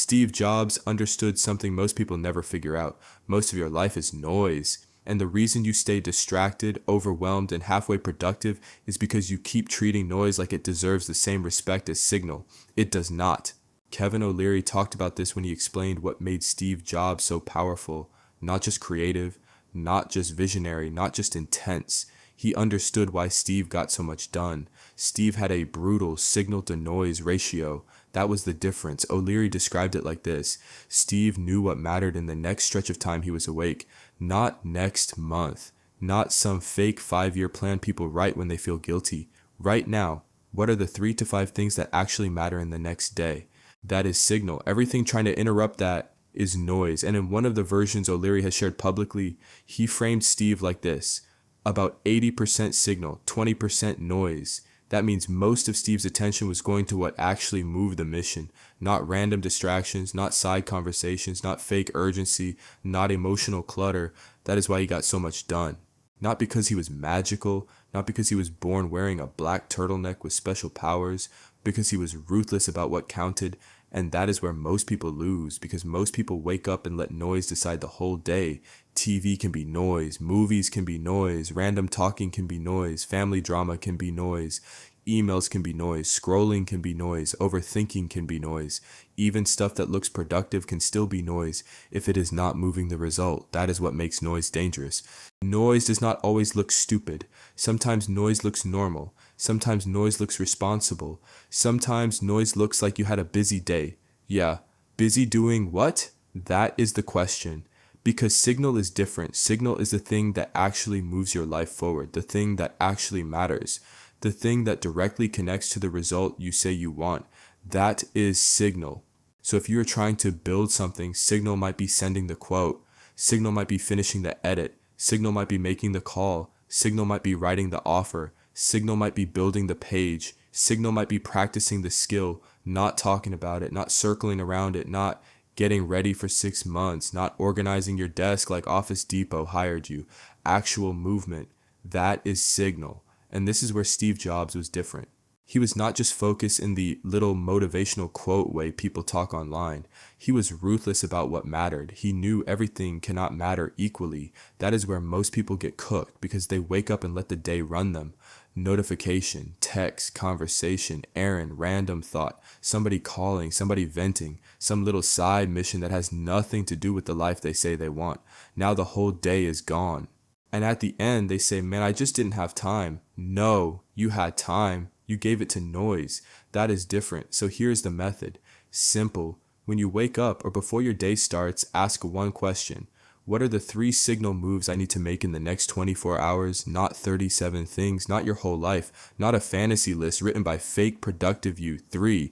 Steve Jobs understood something most people never figure out. Most of your life is noise. And the reason you stay distracted, overwhelmed, and halfway productive is because you keep treating noise like it deserves the same respect as signal. It does not. Kevin O'Leary talked about this when he explained what made Steve Jobs so powerful. Not just creative, not just visionary, not just intense. He understood why Steve got so much done. Steve had a brutal signal to noise ratio. That was the difference. O'Leary described it like this. Steve knew what mattered in the next stretch of time he was awake, not next month, not some fake 5-year plan people write when they feel guilty. Right now, what are the 3 to 5 things that actually matter in the next day? That is signal. Everything trying to interrupt that is noise. And in one of the versions O'Leary has shared publicly, he framed Steve like this: about 80% signal, 20% noise. That means most of Steve's attention was going to what actually moved the mission, not random distractions, not side conversations, not fake urgency, not emotional clutter. That is why he got so much done. Not because he was magical, not because he was born wearing a black turtleneck with special powers, because he was ruthless about what counted. And that is where most people lose, because most people wake up and let noise decide the whole day. TV can be noise, movies can be noise, random talking can be noise, family drama can be noise, emails can be noise, scrolling can be noise, overthinking can be noise. Even stuff that looks productive can still be noise if it is not moving the result. That is what makes noise dangerous. Noise does not always look stupid. Sometimes noise looks normal. Sometimes noise looks responsible. Sometimes noise looks like you had a busy day. Yeah, busy doing what? That is the question. Because signal is different. Signal is the thing that actually moves your life forward, the thing that actually matters, the thing that directly connects to the result you say you want. That is signal. So if you are trying to build something, signal might be sending the quote, signal might be finishing the edit, signal might be making the call, signal might be writing the offer, signal might be building the page, signal might be practicing the skill, not talking about it, not circling around it, not getting ready for 6 months, not organizing your desk like Office Depot hired you. Actual movement. That is signal. And this is where Steve Jobs was different. He was not just focused in the little motivational quote way people talk online. He was ruthless about what mattered. He knew everything cannot matter equally. That is where most people get cooked, because they wake up and let the day run them. Notification, text, conversation, errand, random thought, somebody calling, somebody venting, some little side mission that has nothing to do with the life they say they want. Now the whole day is gone. And at the end, they say, man, I just didn't have time. No, you had time. You gave it to noise. That is different. So here's the method. Simple. When you wake up or before your day starts, ask one question. What are the 3 signal moves I need to make in the next 24 hours? Not 37 things, not your whole life, not a fantasy list written by fake productive you. 3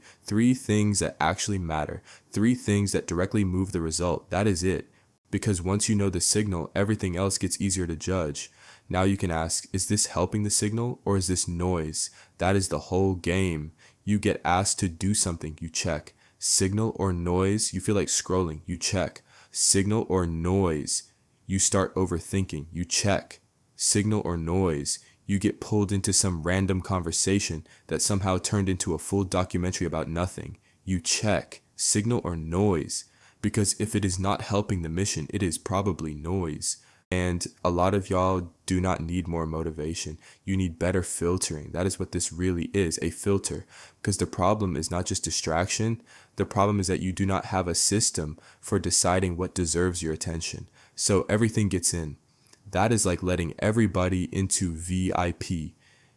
things that actually matter. 3 things that directly move the result. That is it. Because once you know the signal, everything else gets easier to judge. Now you can ask, is this helping the signal or is this noise? That is the whole game. You get asked to do something, you check. Signal or noise, you feel like scrolling, you check. Signal or noise, you start overthinking, you check. Signal or noise, you get pulled into some random conversation that somehow turned into a full documentary about nothing. You check. Signal or noise. Because if it is not helping the mission, it is probably noise. And a lot of y'all do not need more motivation. You need better filtering. That is what this really is, a filter. Because the problem is not just distraction. The problem is that you do not have a system for deciding what deserves your attention. So everything gets in. That is like letting everybody into VIP.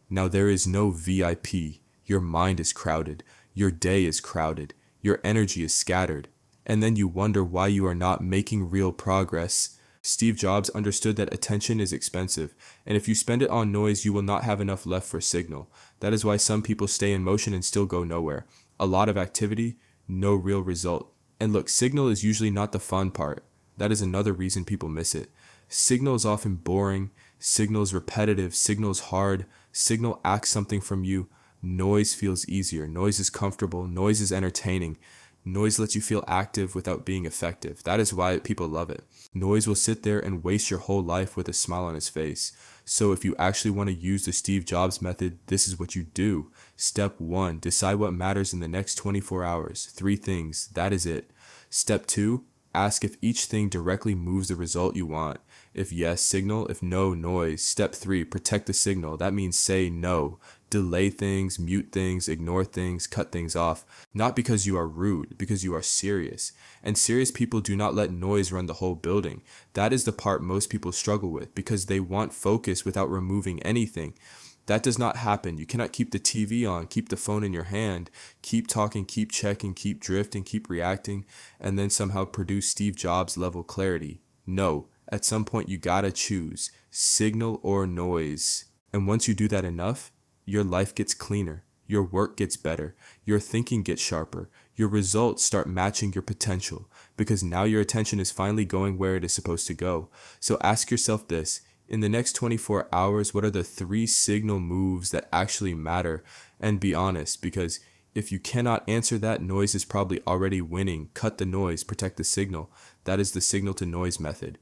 Now there is no VIP. Your mind is crowded. Your day is crowded. Your energy is scattered. And then you wonder why you are not making real progress. Steve Jobs understood that attention is expensive, and if you spend it on noise, you will not have enough left for signal. That is why some people stay in motion and still go nowhere. A lot of activity, no real result. And look, signal is usually not the fun part. That is another reason people miss it. Signal is often boring, signal is repetitive, signal is hard, signal asks something from you. Noise feels easier, noise is comfortable, noise is entertaining. Noise lets you feel active without being effective. That is why people love it. Noise will sit there and waste your whole life with a smile on his face. So if you actually want to use the Steve Jobs method, this is what you do. Step 1, decide what matters in the next 24 hours. 3 things. That is it. Step 2, ask if each thing directly moves the result you want. If yes, signal. If no, noise. Step 3, protect the signal. That means say no. Delay things, mute things, ignore things, cut things off. Not because you are rude, because you are serious. And serious people do not let noise run the whole building. That is the part most people struggle with because they want focus without removing anything. That does not happen. You cannot keep the TV on, keep the phone in your hand, keep talking, keep checking, keep drifting, keep reacting, and then somehow produce Steve Jobs level clarity. No, at some point you gotta choose signal or noise. And once you do that enough, your life gets cleaner, your work gets better, your thinking gets sharper, your results start matching your potential because now your attention is finally going where it is supposed to go. So ask yourself this. In the next 24 hours, what are the 3 signal moves that actually matter? And be honest, because if you cannot answer that, noise is probably already winning. Cut the noise, protect the signal. That is the signal to noise method.